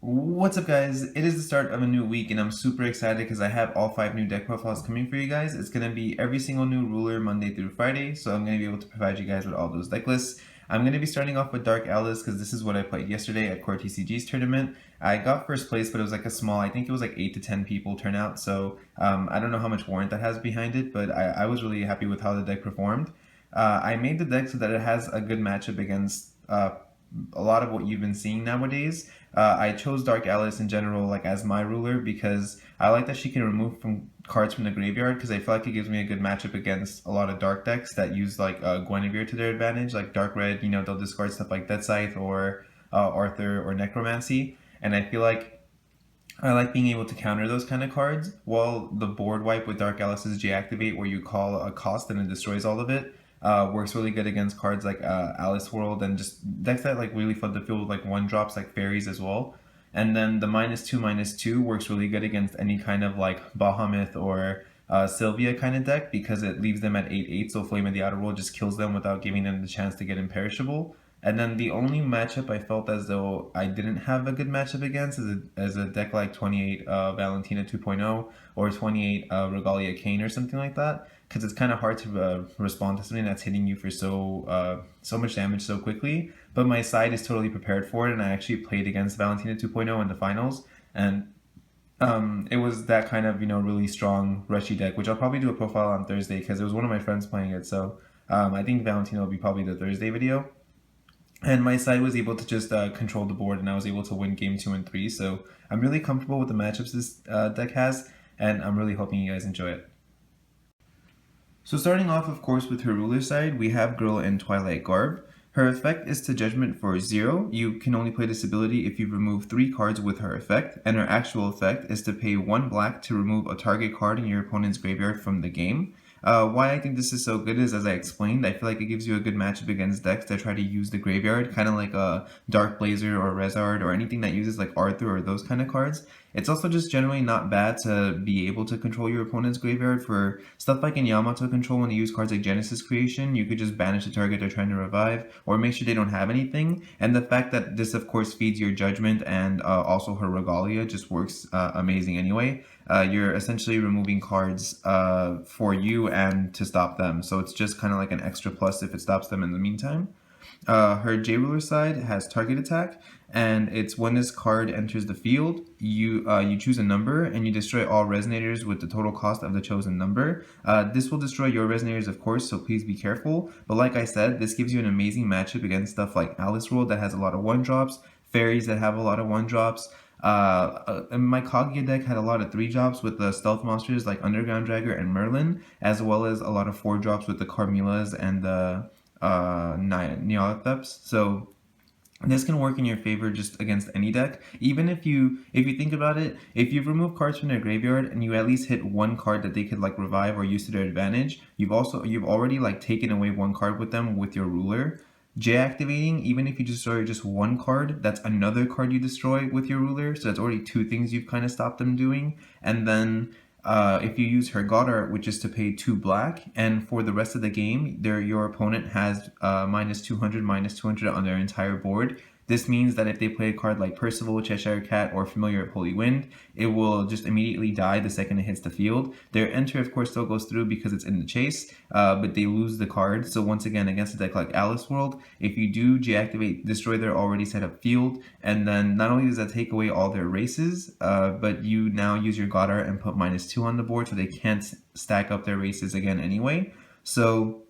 What's up, guys? It is the start of a new week and I'm super excited because I have all 5 new deck profiles coming for you guys. It's going to be every single new ruler Monday through Friday, so I'm going to be able to provide you guys with all those deck lists. I'm going to be starting off with Dark Alice because this is what I played yesterday at CoreTCG's tournament. I got first place, but it was like a small, I think it was like 8 to 10 people turnout, so I don't know how much warrant that has behind it, but I was really happy with how the deck performed. I made the deck so that it has a good matchup against a lot of what you've been seeing nowadays. I chose Dark Alice in general like as my ruler because I like that she can remove cards from the graveyard because I feel like it gives me a good matchup against a lot of dark decks that use like Guinevere to their advantage, like Dark Red, they'll discard stuff like Death Scythe or Arthur or Necromancy, and I feel like I like being able to counter those kind of cards, while the board wipe with Dark Alice's J-Activate, where you call a cost and it destroys all of it, works really good against cards like Alice World and just decks that like really fun to fill with like 1-drops like fairies as well. And then the -2/-2 works really good against any kind of like Bahamut or Sylvia kind of deck because it leaves them at 8/8, so Flame of the Outer World just kills them without giving them the chance to get imperishable. And then the only matchup I felt as though I didn't have a good matchup against is a deck like 28 Valentina 2.0 or 28 Regalia Kane or something like that, because it's kind of hard to respond to something that's hitting you for so much damage so quickly. But my side is totally prepared for it, and I actually played against Valentina 2.0 in the finals, and it was that kind of really strong rushy deck, which I'll probably do a profile on Thursday because it was one of my friends playing it. So I think Valentina will be probably the Thursday video. And my side was able to just control the board, and I was able to win game 2 and 3. So I'm really comfortable with the matchups this deck has, and I'm really hoping you guys enjoy it. So starting off, of course, with her ruler side, we have Girl in Twilight Garb. Her effect is to Judgment for 0. You can only play this ability if you remove 3 cards with her effect, and her actual effect is to pay 1 black to remove a target card in your opponent's graveyard from the game. Why I think this is so good is, as I explained, I feel like it gives you a good matchup against decks that try to use the graveyard, kind of like a Dark Blazer or Rezzard or anything that uses like Arthur or those kind of cards. It's also just generally not bad to be able to control your opponent's graveyard for stuff like in Yamato Control. When you use cards like Genesis Creation, you could just banish the target they're trying to revive or make sure they don't have anything. And the fact that this, of course, feeds your Judgment and also her Regalia just works amazing anyway. You're essentially removing cards for you and to stop them. So it's just kind of like an extra plus if it stops them in the meantime. Her J-Ruler side has target attack, and it's when this card enters the field, you choose a number and you destroy all Resonators with the total cost of the chosen number. This will destroy your Resonators, of course, so please be careful. But like I said, this gives you an amazing matchup against stuff like Alice World that has a lot of 1-drops, fairies that have a lot of 1-drops. My Kaguya deck had a lot of 3-drops with the stealth monsters like Underground Dragger and Merlin, as well as a lot of 4-drops with the Carmillas and the Nyarlathots. So this can work in your favor just against any deck. Even if you think about it, if you've removed cards from their graveyard and you at least hit 1 card that they could like revive or use to their advantage, you've already like taken away 1 card with them with your ruler. J-activating, even if you destroy just 1 card, that's another card you destroy with your ruler, so that's already 2 things you've kind of stopped them doing. And then if you use her God Art, which is to pay 2 black, and for the rest of the game, your opponent has -200, -200 on their entire board. This means that if they play a card like Percival, Cheshire Cat, or Familiar Holy Wind, it will just immediately die the second it hits the field. Their enter, of course, still goes through because it's in the chase, but they lose the card. So once again, against a deck like Alice World, if you do J-activate, destroy their already set up field, and then not only does that take away all their races, but you now use your God Art and put -2 on the board, so they can't stack up their races again anyway. So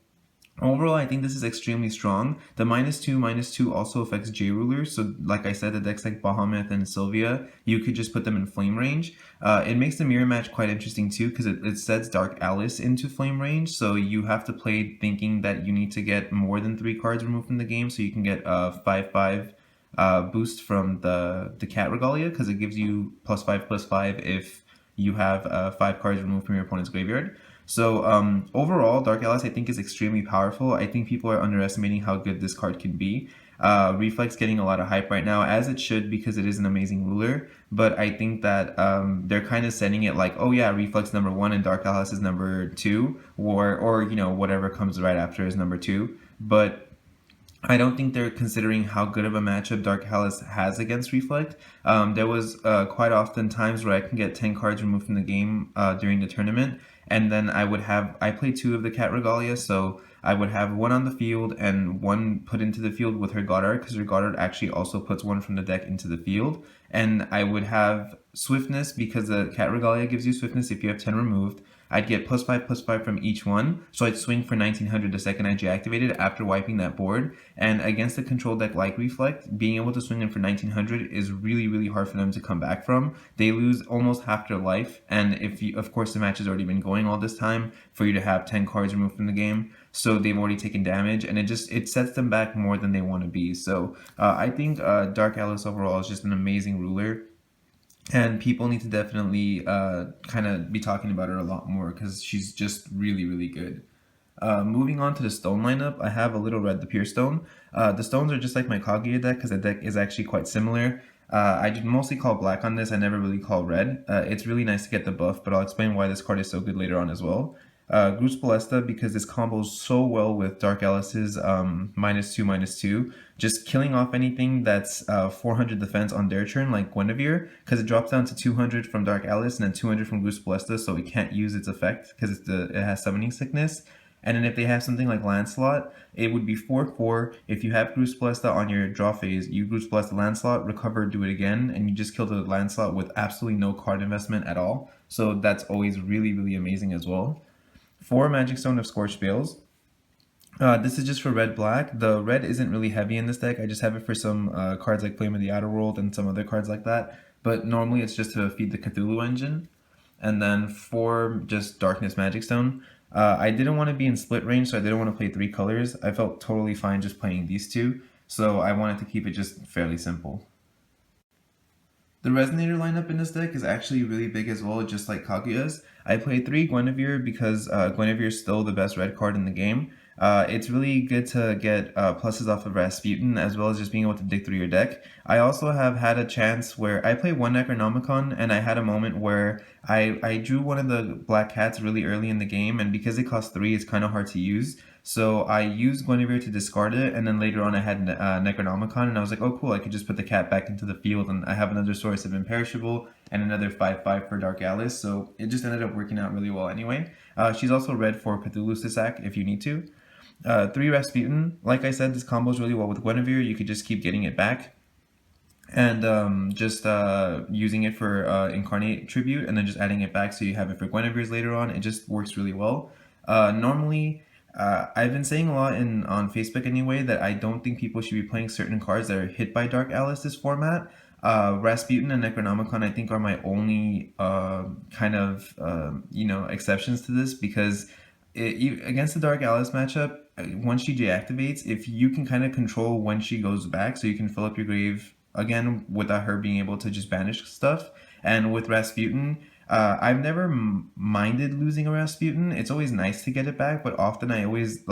overall, I think this is extremely strong. The -2/-2 also affects J-Rulers, so like I said, the decks like Bahamut and Sylvia, you could just put them in flame range. It makes the mirror match quite interesting too, because it sets Dark Alice into flame range, so you have to play thinking that you need to get more than 3 cards removed from the game, so you can get a 5/5 boost from the Cat Regalia, because it gives you +5/+5 if you have 5 cards removed from your opponent's graveyard. So overall, Dark Alice I think is extremely powerful. I think people are underestimating how good this card can be. Reflex getting a lot of hype right now, as it should, because it is an amazing ruler. But I think that they're kind of setting it like, oh yeah, Reflex number 1 and Dark Alice is number 2, or whatever comes right after is number 2. But I don't think they're considering how good of a matchup Dark Hallis has against Reflect. There was quite often times where I can get 10 cards removed from the game during the tournament, and then I play 2 of the Cat Regalia, so I would have 1 on the field and 1 put into the field with her God Art, because her God Art actually also puts 1 from the deck into the field, and I would have Swiftness, because the Cat Regalia gives you Swiftness if you have 10 removed. I'd get +5/+5 from each one, so I'd swing for 1900 the second I deactivated after wiping that board. And against a control deck like Reflect, being able to swing in for 1900 is really, really hard for them to come back from. They lose almost half their life, and of course, the match has already been going all this time for you to have 10 cards removed from the game, so they've already taken damage, and it sets them back more than they want to be. So I think Dark Alice overall is just an amazing ruler. And people need to definitely kind of be talking about her a lot more because she's just really, really good. Moving on to the stone lineup, I have a little red the Pure Stone. The stones are just like my Kaguya deck because the deck is actually quite similar. I mostly call black on this, I never really call red. It's really nice to get the buff, but I'll explain why this card is so good later on as well. Grusbelesta, because this combos so well with Dark Alice's -2/-2, just killing off anything that's 400 defense on their turn, like Guinevere, because it drops down to 200 from Dark Alice and then 200 from Grusbelesta, so it can't use its effect because it has Summoning Sickness. And then if they have something like Lancelot, it would be 4/4. If you have Grusbelesta on your draw phase, you Grusbelesta Lancelot, recover, do it again, and you just kill the Lancelot with absolutely no card investment at all. So that's always really, really amazing as well. 4 Magic Stone of Scorched Bales. This is just for red-black. The red isn't really heavy in this deck. I just have it for some cards like Flame of the Outer World and some other cards like that. But normally it's just to feed the Cthulhu engine. And then 4 just Darkness Magic Stone. I didn't want to be in split range, so I didn't want to play 3 colors. I felt totally fine just playing these 2. So I wanted to keep it just fairly simple. The Resonator lineup in this deck is actually really big as well, just like Kaguya's. I play 3 Guinevere because Guinevere is still the best red card in the game. It's really good to get pluses off of Rasputin, as well as just being able to dig through your deck. I also have had a chance where I play 1 Necronomicon, and I had a moment where I drew one of the black cats really early in the game, and because it costs 3, it's kind of hard to use. So I used Guinevere to discard it, and then later on I had Necronomicon, and I was like, oh cool, I could just put the cat back into the field, and I have another source of Imperishable, and another 5/5 for Dark Alice, so it just ended up working out really well anyway. She's also red for Cthulhu Sisak if you need to. 3 Rasputin, like I said, this combos really well with Guinevere, you could just keep getting it back. And just using it for Incarnate Tribute, and then just adding it back so you have it for Guinevere's later on, it just works really well. Normally, I've been saying a lot on Facebook anyway that I don't think people should be playing certain cards that are hit by Dark Alice this format. Rasputin and Necronomicon I think are my only kind of exceptions to this, because against the Dark Alice matchup, once she deactivates, if you can kind of control when she goes back, so you can fill up your grave again without her being able to just banish stuff. And with Rasputin, I've never minded losing a Rasputin. It's always nice to get it back, but often I always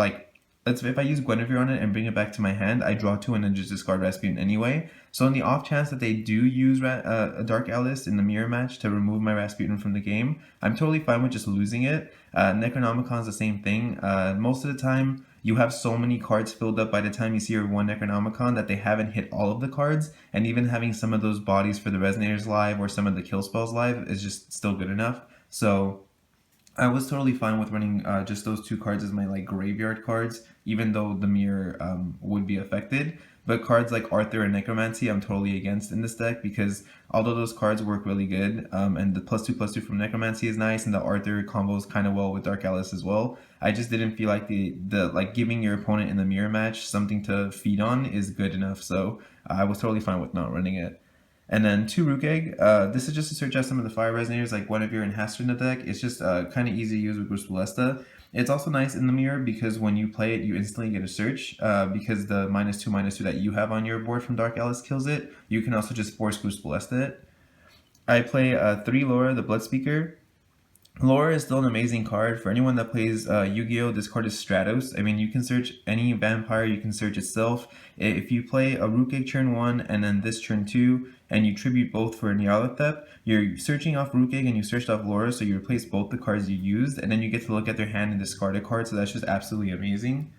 if I use Guinevere on it and bring it back to my hand, I draw 2 and then just discard Rasputin anyway. So in the off chance that they do use a Dark Alice in the mirror match to remove my Rasputin from the game, I'm totally fine with just losing it. Necronomicon's the same thing. Most of the time, you have so many cards filled up by the time you see your 1 Necronomicon that they haven't hit all of the cards, and even having some of those bodies for the Resonators live or some of the kill spells live is just still good enough. So I was totally fine with running just those 2 cards as my graveyard cards, even though the mirror would be affected. But cards like Arthur and Necromancy I'm totally against in this deck, because although those cards work really good, and the +2/+2 from Necromancy is nice, and the Arthur combos kind of well with Dark Alice as well, I just didn't feel like the giving your opponent in the mirror match something to feed on is good enough, so I was totally fine with not running it. And then 2 Rukh Egg. This is just to search out some of the fire resonators like Guinevere and Hastur in the deck. It's just kind of easy to use with Grusbelesta. It's also nice in the mirror because when you play it, you instantly get a search because the -2/-2 that you have on your board from Dark Alice kills it. You can also just force Grusbelesta it. I play 3 Lora, the Bloodspeaker. Lora is still an amazing card. For anyone that plays Yu-Gi-Oh!, this card is Stratos. I mean, you can search any vampire, you can search itself. If you play a Rukh Egg turn 1 and then this turn 2, and you tribute both for Nyarlathotep, you're searching off Rukh Egg and you searched off Lora, so you replace both the cards you used, and then you get to look at their hand and discard a card, so that's just absolutely amazing.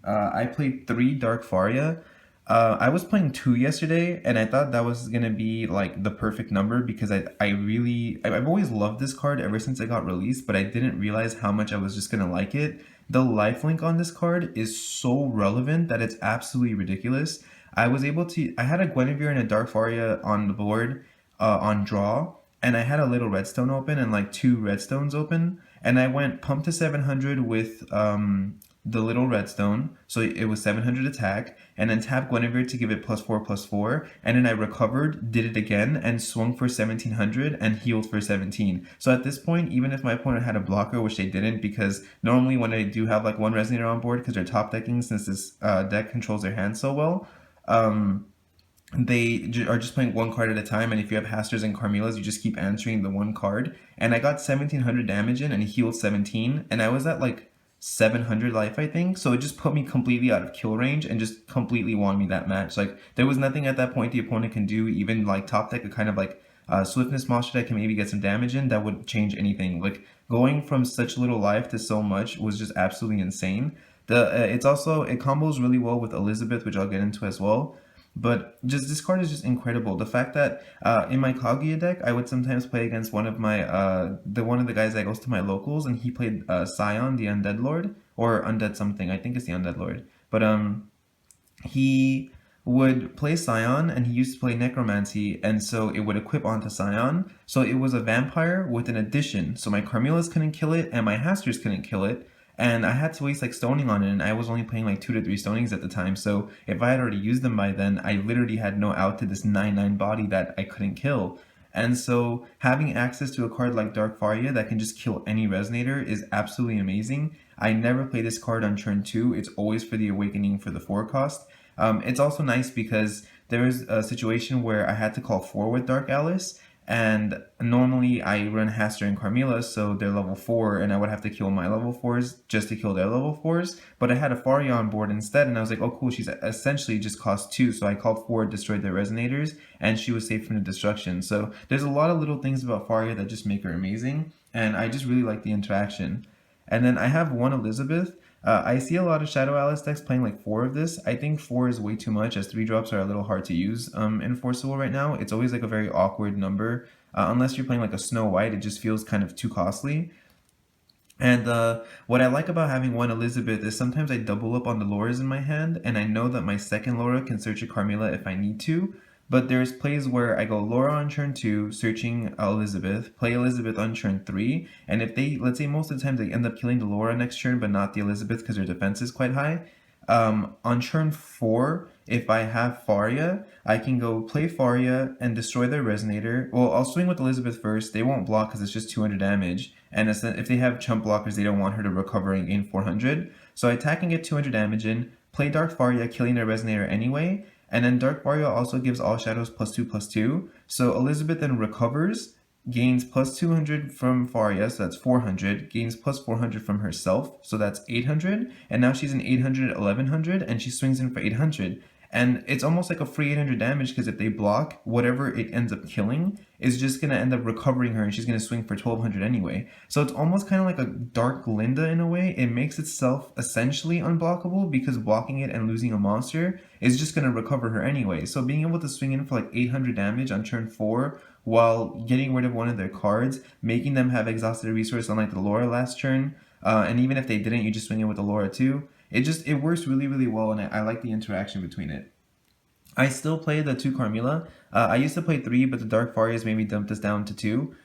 I played 3 Dark Faria. I was playing 2 yesterday, and I thought that was gonna be like the perfect number because I've always loved this card ever since it got released, but I didn't realize how much I was just gonna like it. The lifelink on this card is so relevant that it's absolutely ridiculous. I had a Guinevere and a Dark Faria on the board on draw, and I had a little redstone open and like 2 redstones open, and I went pump to 700 with the little redstone, so it was 700 attack, and then tap Guinevere to give it +4/+4, and then I recovered, did it again, and swung for 1700 and healed for 17. So at this point, even if my opponent had a blocker, which they didn't, because normally when I do have like one Resonator on board, because they're top decking since this deck controls their hand so well, they are just playing one card at a time, and if you have Hasturs and Carmillas, you just keep answering the one card. And I got 1700 damage in and healed 17, and I was at like 700 life, I think. So it just put me completely out of kill range and just completely won me that match. Like, there was nothing at that point the opponent can do, even like top deck a kind of like Swiftness monster that can maybe get some damage in, that would change anything. Like, going from such little life to so much was just absolutely insane. It combos really well with Elizabeth, which I'll get into as well. But just this card is just incredible. The fact that in my Kaguya deck, I would sometimes play against one of the guys that goes to my locals, and he played Scion, the Undead Lord, or Undead something. I think it's the Undead Lord. But he would play Scion, and he used to play Necromancy, and so it would equip onto Scion. So it was a vampire with an addition. So my Carmillas couldn't kill it, and my Hasturs couldn't kill it. And I had to waste like stoning on it, and I was only playing like 2 to 3 stonings at the time. So if I had already used them by then, I literally had no out to this 9/9 body that I couldn't kill. And so having access to a card like Dark Faria that can just kill any Resonator is absolutely amazing. I never play this card on turn 2. It's always for the Awakening for the 4 cost. It's also nice because there was a situation where I had to call 4 with Dark Alice, and normally I run Hastur and Carmilla, so they're level 4, and I would have to kill my level 4s just to kill their level 4s. But I had a Faria on board instead, and I was like, oh cool, she's essentially just cost 2, so I called 4, destroyed their Resonators, and she was safe from the destruction. So there's a lot of little things about Faria that just make her amazing, and I just really like the interaction. And then I have one Elizabeth. I see a lot of Shadow Alice decks playing like 4 of this. I think 4 is way too much, as 3 drops are a little hard to use in Forcible right now. It's always like a very awkward number. Unless you're playing like a Snow White, it just feels kind of too costly. And what I like about having one Elizabeth is sometimes I double up on the Loras in my hand, and I know that my second Lora can search a Carmilla if I need to. But there's plays where I go Lora on turn 2, searching Elizabeth, play Elizabeth on turn 3, and if they, let's say most of the time they end up killing the Lora next turn, but not the Elizabeth because their defense is quite high. On turn 4, if I have Faria, I can go play Faria and destroy their Resonator. Well, I'll swing with Elizabeth first. They won't block because it's just 200 damage. And if they have chump blockers, they don't want her to recover and gain 400. So I attack and get 200 damage in, play Dark Faria, killing their Resonator anyway. And then Dark Faria also gives all shadows +2/+2. So Elizabeth then recovers, gains +200 from Faria, so that's 400, gains +400 from herself, so that's 800, and now she's an 800 1100, and she swings in for 800. And it's almost like a free 800 damage, because if they block, whatever it ends up killing is just going to end up recovering her, and she's going to swing for 1200 anyway. So it's almost kind of like a Dark Glinda in a way. It makes itself essentially unblockable, because blocking it and losing a monster is just going to recover her anyway. So being able to swing in for like 800 damage on turn 4 while getting rid of one of their cards, making them have exhausted a resource unlike the Lora last turn, and even if they didn't, you just swing in with the Lora too. It works really, really well, and I like the interaction between it. I still play the 2 Carmilla. I used to play 3, but the Dark Farias made me dump this down to 2.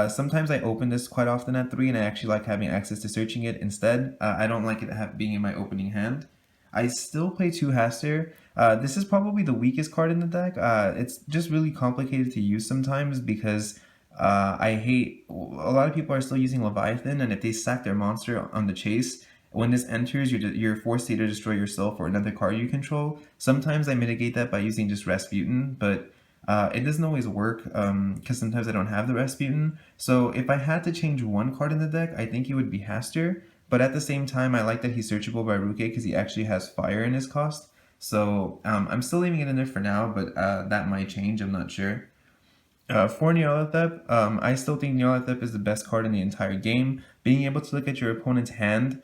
Sometimes I open this quite often at 3, and I actually like having access to searching it instead. I don't like it being in my opening hand. I still play 2 Hastur. This is probably the weakest card in the deck. It's just really complicated to use sometimes, because I hate... A lot of people are still using Leviathan, and if they sack their monster on the chase, when this enters, you're forced to either destroy yourself or another card you control. Sometimes I mitigate that by using just Rasputin, but it doesn't always work, because sometimes I don't have the Rasputin. So if I had to change one card in the deck, I think it would be Hastur. But at the same time, I like that he's searchable by Rukh Egg, because he actually has fire in his cost. So I'm still leaving it in there for now, but that might change, I'm not sure. For Nyarlathotep, I still think Nyarlathotep is the best card in the entire game. Being able to look at your opponent's hand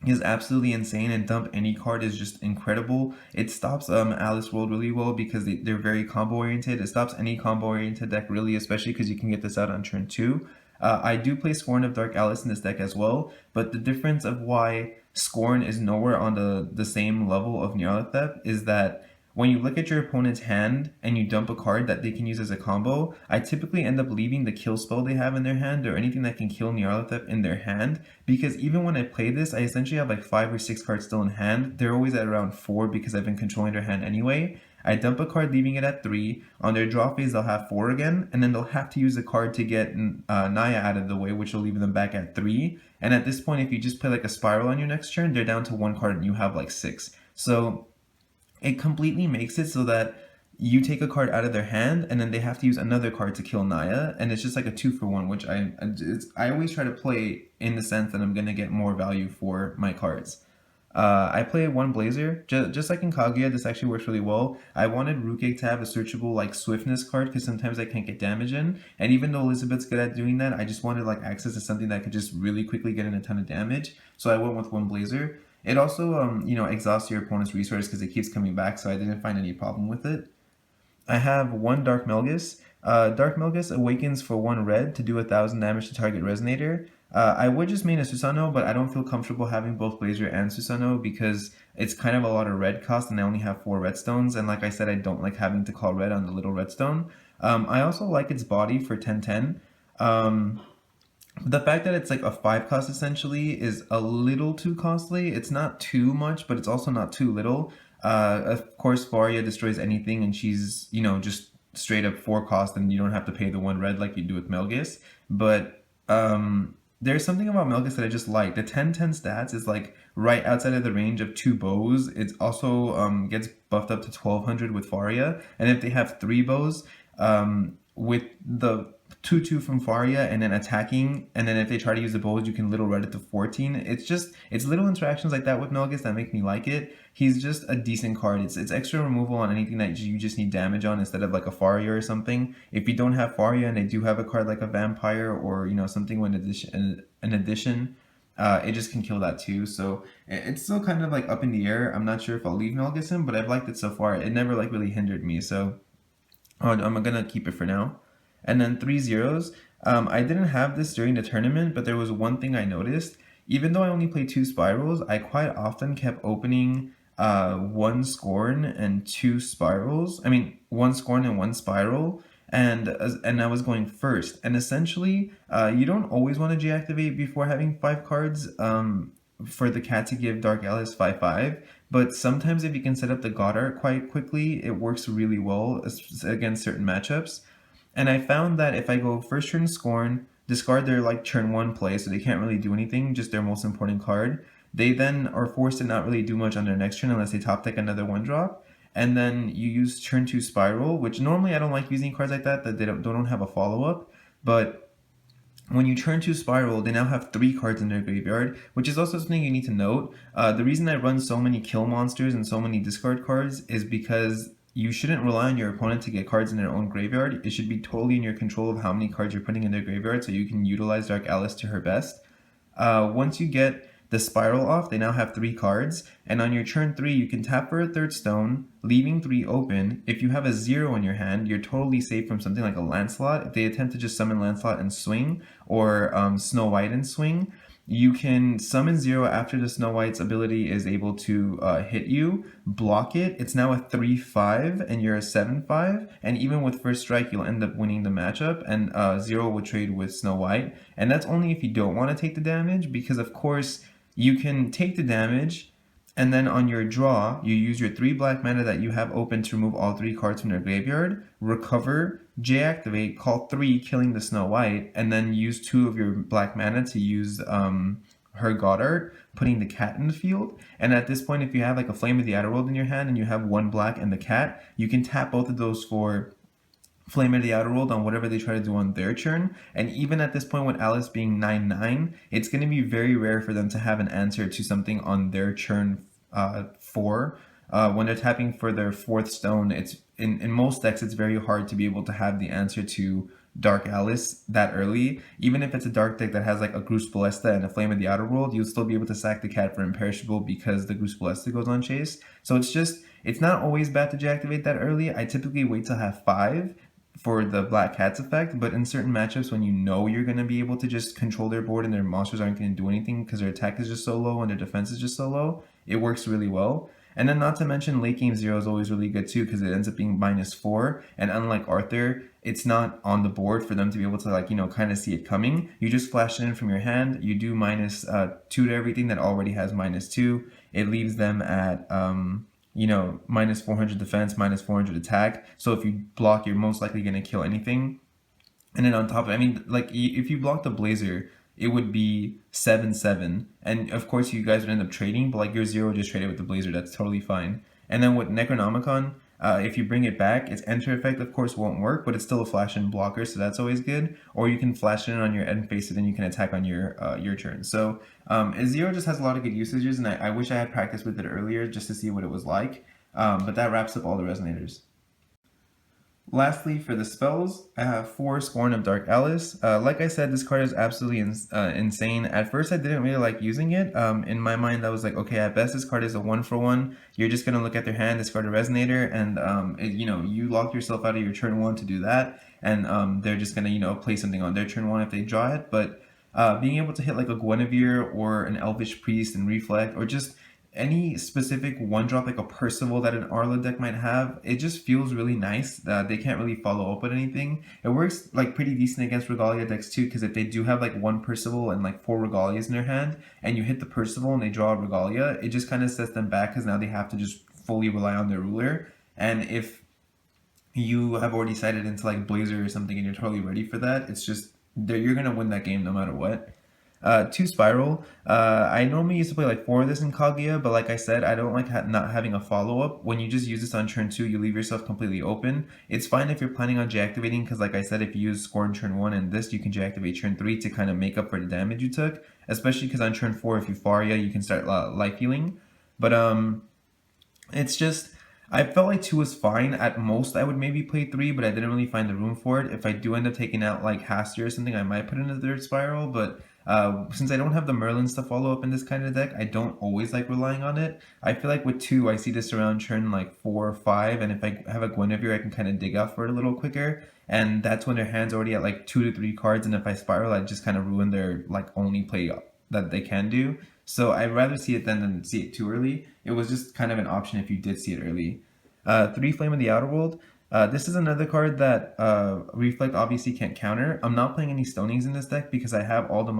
is absolutely insane, and dump any card is just incredible. It stops Alice World really well because they're very combo oriented. It stops any combo oriented deck really, especially because you can get this out on turn 2. I do play Scorn of Dark Alice in this deck as well, but the difference of why Scorn is nowhere on the same level of Nyarlathotep is that when you look at your opponent's hand and you dump a card that they can use as a combo, I typically end up leaving the kill spell they have in their hand or anything that can kill Nyarlathotep in their hand, because even when I play this, I essentially have like 5 or 6 cards still in hand. They're always at around 4 because I've been controlling their hand anyway. I dump a card leaving it at 3. On their draw phase, they'll have 4 again, and then they'll have to use a card to get Naya out of the way, which will leave them back at 3. And at this point, if you just play like a spiral on your next turn, they're down to 1 card and you have like 6. So it completely makes it so that you take a card out of their hand and then they have to use another card to kill Naya, and it's just like a 2-for-1, which I always try to play in the sense that I'm going to get more value for my cards. I play 1 Blazer, just like in Kaguya. This actually works really well. I wanted Rukh Egg to have a searchable like swiftness card because sometimes I can't get damage in, and even though Elizabeth's good at doing that, I just wanted like access to something that could just really quickly get in a ton of damage, so I went with 1 Blazer. It also, exhausts your opponent's resource because it keeps coming back, so I didn't find any problem with it. I have 1 Dark Melgis. Dark Melgis awakens for 1 red to do 1,000 damage to target Resonator. I would just main a Susanoo, but I don't feel comfortable having both Blazer and Susanoo because it's kind of a lot of red cost and I only have 4 redstones, and like I said, I don't like having to call red on the little redstone. I also like its body for 10/10. The fact that it's like a 5 cost essentially is a little too costly. It's not too much, but it's also not too little. Of course, Faria destroys anything, and she's, just straight up 4 cost, and you don't have to pay the 1 red like you do with Melgis. But there's something about Melgis that I just like. The 10/10 stats is like right outside of the range of 2 bows. It also gets buffed up to 1200 with Faria, and if they have 3 bows, with the 2/2 from Faria and then attacking, and then if they try to use the bows, you can little red it to 14. It's little interactions like that with Melgis that make me like it. He's just a decent card. It's extra removal on anything that you just need damage on instead of like a Faria or something. If you don't have Faria and they do have a card like a Vampire or something with an addition, it just can kill that too. So it's still kind of like up in the air. I'm not sure if I'll leave Melgis in, but I've liked it so far. It never like really hindered me, so I'm gonna keep it for now. And then 3 zeros. I didn't have this during the tournament, but there was one thing I noticed. Even though I only played 2 spirals, I quite often kept opening 1 Scorn and 2 spirals. I mean, 1 Scorn and 1 spiral, and I was going first. And essentially, you don't always want to deactivate before having 5 cards for the cat to give Dark Alice 5/5. But sometimes if you can set up the God Art quite quickly, it works really well against certain matchups. And I found that if I go first turn Scorn, discard their like turn 1 play, so they can't really do anything, just their most important card, they then are forced to not really do much on their next turn unless they top deck another 1-drop. And then you use turn 2 Spiral, which normally I don't like using cards like that they don't have a follow-up. But when you turn 2 Spiral, they now have 3 cards in their graveyard, which is also something you need to note. The reason I run so many kill monsters and so many discard cards is because you shouldn't rely on your opponent to get cards in their own graveyard. It should be totally in your control of how many cards you're putting in their graveyard so you can utilize Dark Alice to her best. Once you get the Spiral off, they now have 3 cards, and on your turn 3, you can tap for a 3rd stone, leaving 3 open. If you have a 0 in your hand, you're totally safe from something like a Lancelot. If they attempt to just summon Lancelot and swing, or Snow White and swing, you can summon 0 after the Snow White's ability is able to hit you, block it. It's now a 3/5 and you're a 7/5, and even with first strike you'll end up winning the matchup, and 0 will trade with Snow White. And that's only if you don't want to take the damage, because of course you can take the damage and then on your draw you use your 3 black mana that you have open to remove all 3 cards from their graveyard, recover, J-activate, call 3, killing the Snow White, and then use 2 of your black mana to use her God Art, putting the cat in the field. And at this point, if you have like a Flame of the Outer World in your hand and you have 1 black and the cat, you can tap both of those for Flame of the Outer World on whatever they try to do on their turn. And even at this point with Alice being 9/9, it's going to be very rare for them to have an answer to something on their turn 4. When they're tapping for their 4th stone, it's in most decks, it's very hard to be able to have the answer to Dark Alice that early. Even if it's a dark deck that has like a Grusbelesta and a Flame of the Outer World, you'll still be able to sack the cat for Imperishable because the Grusbelesta goes on chase. So it's not always bad to deactivate that early. I typically wait till have 5 for the Black Cat's effect, but in certain matchups when you know you're going to be able to just control their board and their monsters aren't going to do anything because their attack is just so low and their defense is just so low, it works really well. And then not to mention late game 0 is always really good too because it ends up being -4, and unlike Arthur, it's not on the board for them to be able to like, you know, kind of see it coming. You just flash it in from your hand, you do -2 to everything that already has -2. It leaves them at you know, -400 defense, -400 attack. So if you block, you're most likely going to kill anything. And then on top of it, I mean, like, if you block the Blazer, it would be 7-7. And of course, you guys would end up trading, but like your 0 just traded with the Blazer. That's totally fine. And then with Necronomicon, if you bring it back, its enter effect, of course, won't work, but it's still a flash in blocker, so that's always good. Or you can flash it in on your end phase, and then you can attack on your turn. So Zero just has a lot of good usages, and I wish I had practiced with it earlier just to see what it was like. But that wraps up all the Resonators. Lastly, for the spells, I have 4 Scorn of Dark Alice. Like I said, this card is absolutely insane. At first, I didn't really like using it. In my mind, I was like, okay, at best, this card is a 1-for-1. You're just going to look at their hand, discard a Resonator, and you know, you lock yourself out of your turn 1 to do that, and they're just going to, you know, play something on their turn 1 if they draw it. But being able to hit like a Guinevere or an Elvish Priest and Reflect, or just any specific one drop like a Percival that an Arla deck might have, it just feels really nice. They can't really follow up with anything. It works like pretty decent against Regalia decks too, because if they do have like 1 Percival and like 4 Regalias in their hand, and you hit the Percival and they draw a Regalia, it just kind of sets them back because now they have to just fully rely on their ruler. And if you have already sided into like Blazer or something and you're totally ready for that, it's just you're gonna win that game no matter what. 2 Spiral. I normally used to play like 4 of this in Kaguya, but like I said, I don't like not having a follow-up. When you just use this on turn 2, you leave yourself completely open. It's fine if you're planning on deactivating, because like I said, if you use Scorn turn 1 and this, you can deactivate turn 3 to kind of make up for the damage you took, especially because on turn 4, if you Faria, you can start life healing. But it's just, I felt like 2 was fine. At most, I would maybe play 3, but I didn't really find the room for it. If I do end up taking out like Hastur or something, I might put in a 3rd Spiral, but since I don't have the Merlins to follow up in this kind of deck, I don't always like relying on it. I feel like with 2, I see this around turn like 4 or 5, and if I have a Guinevere, I can kind of dig out for it a little quicker, and that's when their hand's already at like 2 to 3 cards, and if I Spiral, I just kind of ruin their like only play that they can do. So I'd rather see it then than see it too early. It was just kind of an option if you did see it early. 3 Flame of the Outer World. This is another card that Reflect obviously can't counter. I'm not playing any Stonings in this deck because I have all the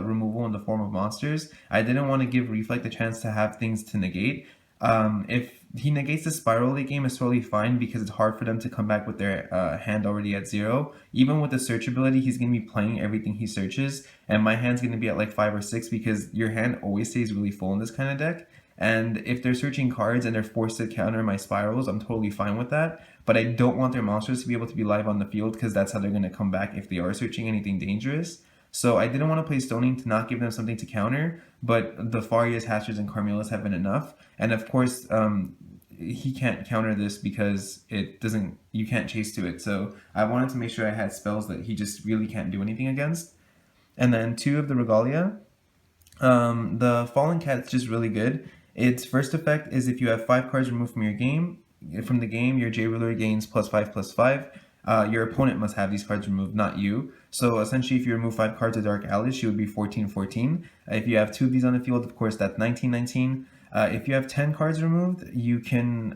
removal in the form of monsters. I didn't want to give Reflect the chance to have things to negate. If he negates the Spiral late game, it's totally fine because it's hard for them to come back with their hand already at 0. Even with the search ability, he's going to be playing everything he searches, and my hand's going to be at like 5 or 6 because your hand always stays really full in this kind of deck. And if they're searching cards and they're forced to counter my spirals, I'm totally fine with that. But I don't want their monsters to be able to be live on the field because that's how they're going to come back if they are searching anything dangerous. So I didn't want to play Stoning to not give them something to counter, but the Farias, Hasturs, and Carmillas have been enough. And of course, he can't counter this because you can't chase to it. So I wanted to make sure I had spells that he just really can't do anything against. And then 2 of the Regalia. The Fallen Cat's just really good. Its first effect is if you have 5 cards removed from the game, your J Ruler gains +5/+5. Your opponent must have these cards removed, not you. So essentially, if you remove 5 cards of Dark Alice, she would be 14/14. If you have 2 of these on the field, of course, that's 19/19. If you have 10 cards removed, you can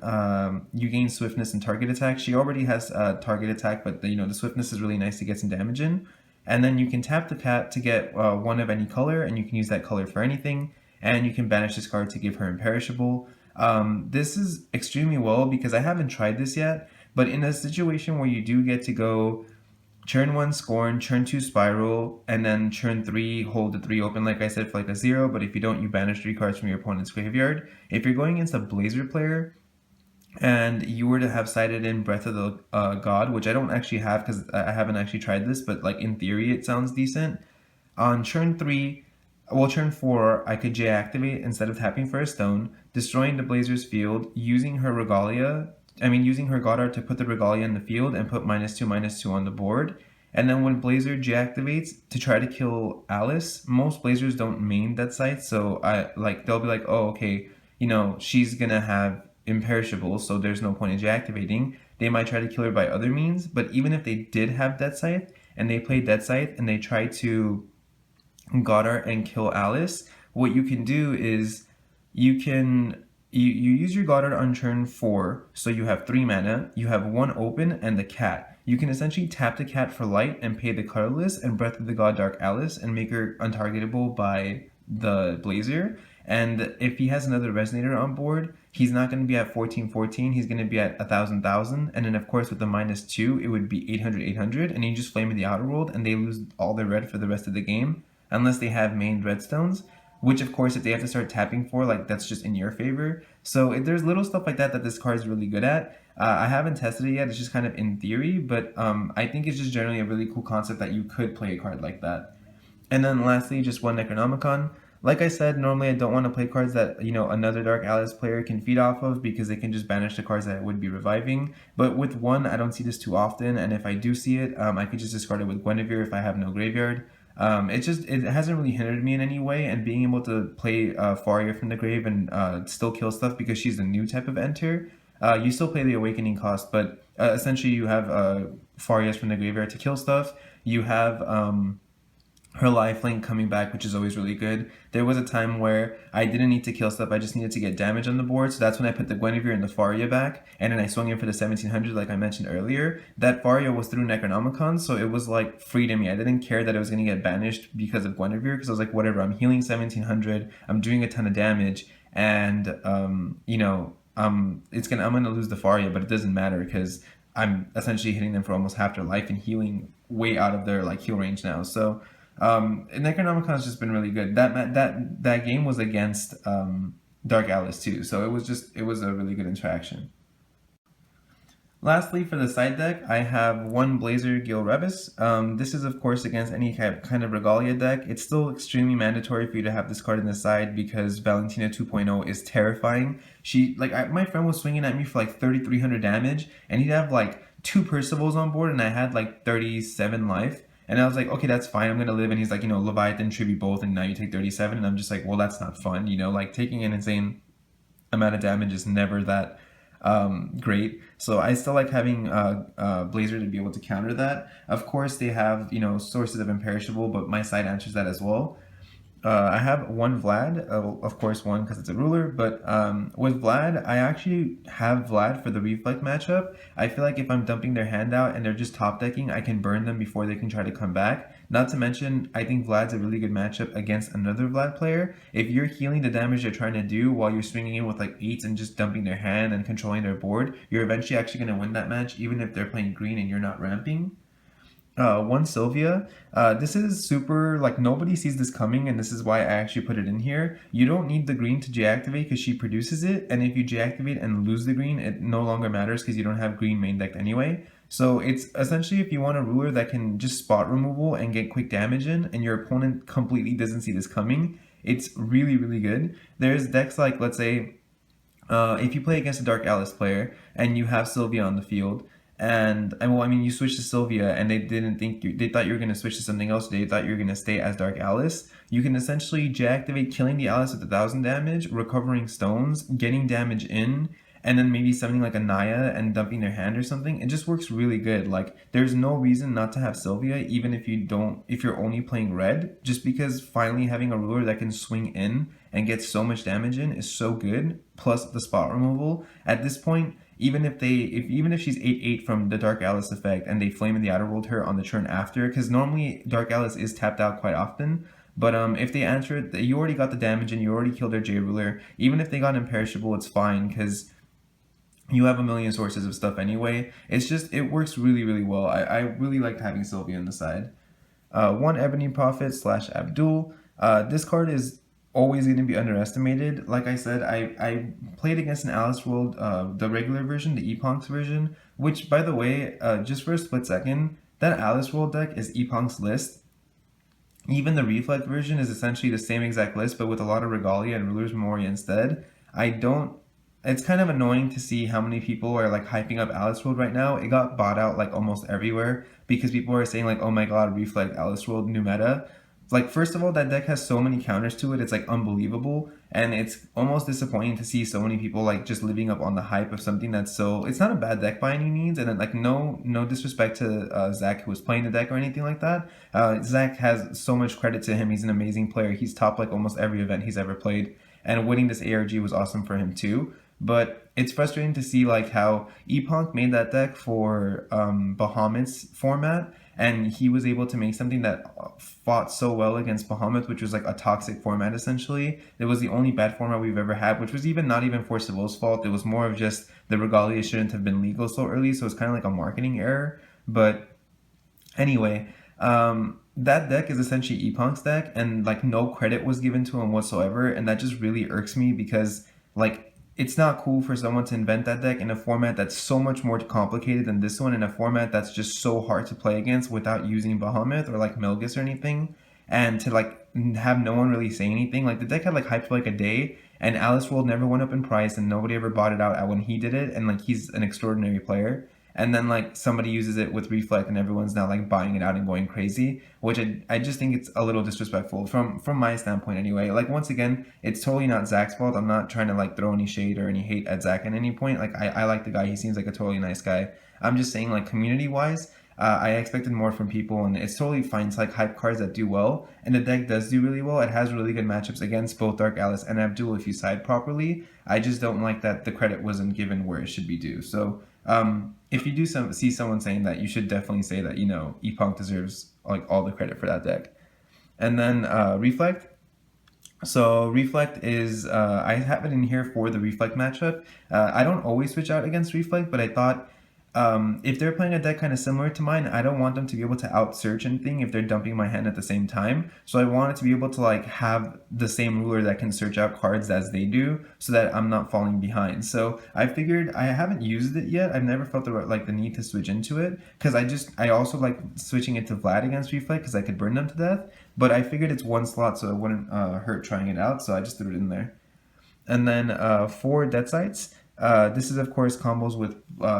you gain Swiftness and Target Attack. She already has Target Attack, but the Swiftness is really nice to get some damage in. And then you can tap the cat to get 1 of any color, and you can use that color for anything. And you can banish this card to give her Imperishable. This is extremely well because I haven't tried this yet, but in a situation where you do get to go turn 1 Scorn, turn 2 Spiral, and then turn 3 hold the 3 open like I said for like a 0, but if you don't, you banish 3 cards from your opponent's graveyard. If you're going against a Blazer player, and you were to have sided in Breath of the God, which I don't actually have because I haven't actually tried this, but like in theory it sounds decent. On turn 4, I could J activate instead of tapping for a stone, destroying the Blazer's field, using her Regalia using her God Art to put the Regalia in the field and put -2/-2 on the board. And then when Blazer deactivates to try to kill Alice, most Blazers don't main that site, so they'll be like, oh, okay, she's gonna have imperishable, so there's no point in deactivating. They might try to kill her by other means, but even if they did have Death Scythe and they play Death Scythe and they try to God Art and kill Alice, what you can do is you use your God Art on turn 4, so you have 3 mana, you have 1 open and the cat. You can essentially tap the cat for light and pay the colorless and Breath of the God Dark Alice and make her untargetable by the Blazer. And if he has another Resonator on board, he's not going to be at 14/14, he's going to be at 1,000/1,000. And then of course with the -2, it would be 800/800, and you just flame in the Outer World and they lose all their red for the rest of the game, unless they have main redstones. Which, of course, if they have to start tapping for, that's just in your favor. So there's little stuff like that this card is really good at. I haven't tested it yet. It's just kind of in theory. But I think it's just generally a really cool concept that you could play a card like that. And then lastly, just one Necronomicon. Like I said, normally I don't want to play cards that, another Dark Alice player can feed off of because they can just banish the cards that would be reviving. But with one, I don't see this too often. And if I do see it, I could just discard it with Guinevere if I have no graveyard. It hasn't really hindered me in any way, and being able to play Faria from the grave and still kill stuff because she's a new type of enter. You still play the Awakening cost, but essentially you have Farias from the graveyard to kill stuff. You have her lifelink coming back, which is always really good. There was a time where I didn't need to kill stuff, I just needed to get damage on the board, so that's when I put the Guinevere and the Faria back, and then I swung in for the 1700 like I mentioned earlier. That Faria was through Necronomicon, so it was like free to me. I didn't care that it was going to get banished because of Guinevere, because I was like, whatever, I'm healing 1700, I'm doing a ton of damage, and I'm gonna lose the Faria, but it doesn't matter because I'm essentially hitting them for almost half their life and healing way out of their heal range now. So Necronomicon's just been really good. That game was against Dark Alice too, so it was a really good interaction. Lastly, for the side deck, I have one Blazer Gil Rebus. This is of course against any kind of Regalia deck. It's still extremely mandatory for you to have this card in the side because Valentina 2.0 is terrifying. My friend was swinging at me for 3,300 damage, and he'd have 2 Percivals on board, and I had 37 life. And I was like, okay, that's fine, I'm going to live. And he's like, Leviathan, tribute both, and now you take 37. And I'm just like, well, that's not fun. Taking an insane amount of damage is never that great. So I still like having Blazer to be able to counter that. Of course, they have, sources of imperishable, but my side answers that as well. I have one Vlad, of course one because it's a ruler, but with Vlad, I actually have Vlad for the Reflect matchup. I feel like if I'm dumping their hand out and they're just top decking, I can burn them before they can try to come back. Not to mention, I think Vlad's a really good matchup against another Vlad player. If you're healing the damage they're trying to do while you're swinging in with 8s and just dumping their hand and controlling their board, you're eventually actually going to win that match even if they're playing green and you're not ramping. One Sylvia, this is super, nobody sees this coming, and this is why I actually put it in here. You don't need the green to deactivate because she produces it, and if you deactivate and lose the green, it no longer matters because you don't have green main decked anyway. So it's essentially if you want a ruler that can just spot removal and get quick damage in, and your opponent completely doesn't see this coming, it's really, really good. There's decks let's say, if you play against a Dark Alice player, and you have Sylvia on the field, and you switch to Sylvia and they thought you were going to switch to something else, they thought you were going to stay as Dark Alice, you can essentially deactivate, killing the Alice with 1,000 damage, recovering stones, getting damage in, and then maybe something like a Naya and dumping their hand or something. It just works really good. There's no reason not to have Sylvia, even if you're only playing red, just because finally having a ruler that can swing in and get so much damage in is so good, plus the spot removal. At this point, even if she's 8/8 from the Dark Alice effect and they flame in the Outer World her on the turn after, because normally Dark Alice is tapped out quite often, but if they answer it, you already got the damage and you already killed their J ruler. Even if they got imperishable, it's fine because you have a million sources of stuff anyway. It works really, really well. I really liked having Sylvia on the side. One Ebony Prophet / Abdul. This card is always going to be underestimated. Like I said, I played against an Alice World, the regular version, the Epoch's version, which, by the way, just for a split second, that Alice World deck is Epoch's list. Even the Reflect version is essentially the same exact list, but with a lot of Regalia and Ruler's Memoria instead. it's kind of annoying to see how many people are like hyping up Alice World right now. It got bought out like almost everywhere because people are saying like, oh my god, Reflect Alice World new meta. Like, first of all, that deck has so many counters to it, it's like unbelievable, and it's almost disappointing to see so many people like just living up on the hype of something that's so, it's not a bad deck by any means, and then like no disrespect to Zach who was playing the deck or anything like that. Zach has so much credit to him, he's an amazing player, he's top like almost every event he's ever played, and winning this ARG was awesome for him too. But it's frustrating to see like how Epunk made that deck for Bahamut's format, and he was able to make something that fought so well against Bahamut, which was like a toxic format essentially. It was the only bad format we've ever had, which was even not even for Seville's fault. It was more of just the Regalia shouldn't have been legal so early, so it's kind of like a marketing error. But anyway, that deck is essentially Epunk's deck, and like no credit was given to him whatsoever, and that just really irks me because like it's not cool for someone to invent that deck in a format that's so much more complicated than this one, in a format that's just so hard to play against without using Bahamut or like Melgis or anything, and to like have no one really say anything. Like the deck had like hyped for like a day, and Alice World never went up in price, and nobody ever bought it out when he did it, and like he's an extraordinary player. And then like somebody uses it with Reflect and everyone's now like buying it out and going crazy, which I just think it's a little disrespectful from my standpoint anyway. Like once again, it's totally not Zach's fault. I'm not trying to like throw any shade or any hate at Zach at any point. Like I like the guy, he seems like a totally nice guy. I'm just saying like community wise, I expected more from people, and it's totally fine to like hype cards that do well, and the deck does do really well. It has really good matchups against both Dark Alice and Abdul if you side properly. I just don't like that the credit wasn't given where it should be due. So if you do see someone saying that, you should definitely say that, you know, Epunk deserves like all the credit for that deck. And then Reflect. So Reflect is, I have it in here for the Reflect matchup. I don't always switch out against Reflect, but I thought if they're playing a deck kind of similar to mine, I don't want them to be able to out-search anything if they're dumping my hand at the same time. So I wanted to be able to like have the same ruler that can search out cards as they do, so that I'm not falling behind. So I figured, I haven't used it yet. I've never felt the need to switch into it, because I also like switching it to Vlad against Reflect because I could burn them to death. But I figured it's one slot, so it wouldn't hurt trying it out. So I just threw it in there. And then for Dead Sites. This is of course combos with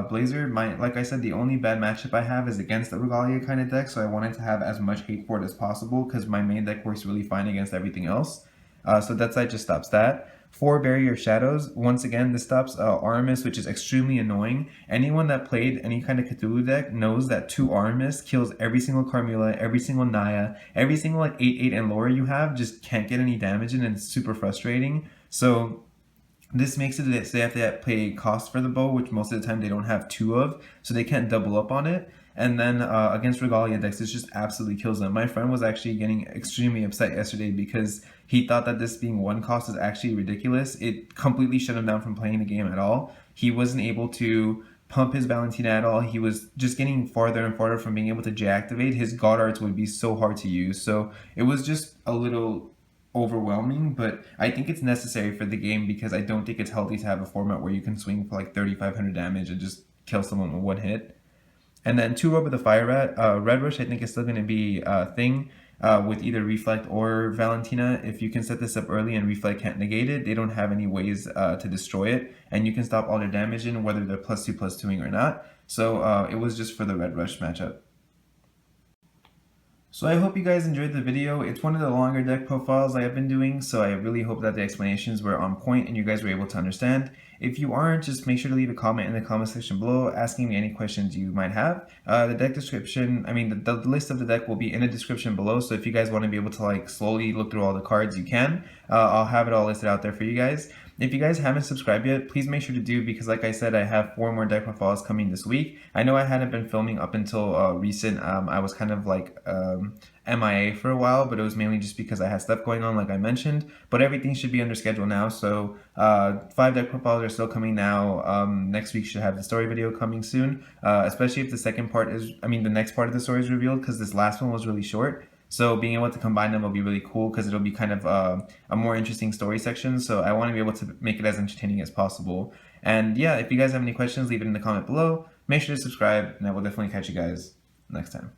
Blazer. Like I said, the only bad matchup I have is against the Regalia kind of deck, so I wanted to have as much hate for it as possible because my main deck works really fine against everything else. So that side just stops that. For Barrier Shadows, once again, this stops Aramis, which is extremely annoying. Anyone that played any kind of Cthulhu deck knows that 2 Aramis kills every single Carmilla, every single Naya, every single like 8/8 and Lora you have just can't get any damage in, and it's super frustrating. So this makes it that they have to pay cost for the bow, which most of the time they don't have 2 of, so they can't double up on it. And then against Regalia decks, this just absolutely kills them. My friend was actually getting extremely upset yesterday because he thought that this being 1 cost is actually ridiculous. It completely shut him down from playing the game at all. He wasn't able to pump his Valentina at all. He was just getting farther and farther from being able to J-activate. His God Arts would be so hard to use. So it was just a little overwhelming, but I think it's necessary for the game because I don't think it's healthy to have a format where you can swing for like 3,500 damage and just kill someone with 1 hit. And then 2 Robe of the Fire Rat. Red Rush I think is still going to be a thing with either Reflect or Valentina. If you can set this up early and Reflect can't negate it, they don't have any ways to destroy it, and you can stop all their damage in whether they're +2/+2ing or not. So it was just for the Red Rush matchup. So I hope you guys enjoyed the video. It's one of the longer deck profiles I have been doing, so I really hope that the explanations were on point and you guys were able to understand. If you aren't, just make sure to leave a comment in the comment section below asking me any questions you might have. The deck description, the list of the deck will be in the description below, so if you guys want to be able to like slowly look through all the cards, you can. I'll have it all listed out there for you guys. If you guys haven't subscribed yet, please make sure to do, because like I said, I have 4 more deck profiles coming this week. I know I hadn't been filming up until recent. I was kind of like MIA for a while, but it was mainly just because I had stuff going on like I mentioned, but everything should be under schedule now. So 5 deck profiles are still coming now. Next week should have the story video coming soon, especially if the second part is, the next part of the story is revealed, because this last one was really short. So being able to combine them will be really cool because it'll be kind of a more interesting story section. So I want to be able to make it as entertaining as possible. And yeah, if you guys have any questions, leave it in the comment below. Make sure to subscribe, and I will definitely catch you guys next time.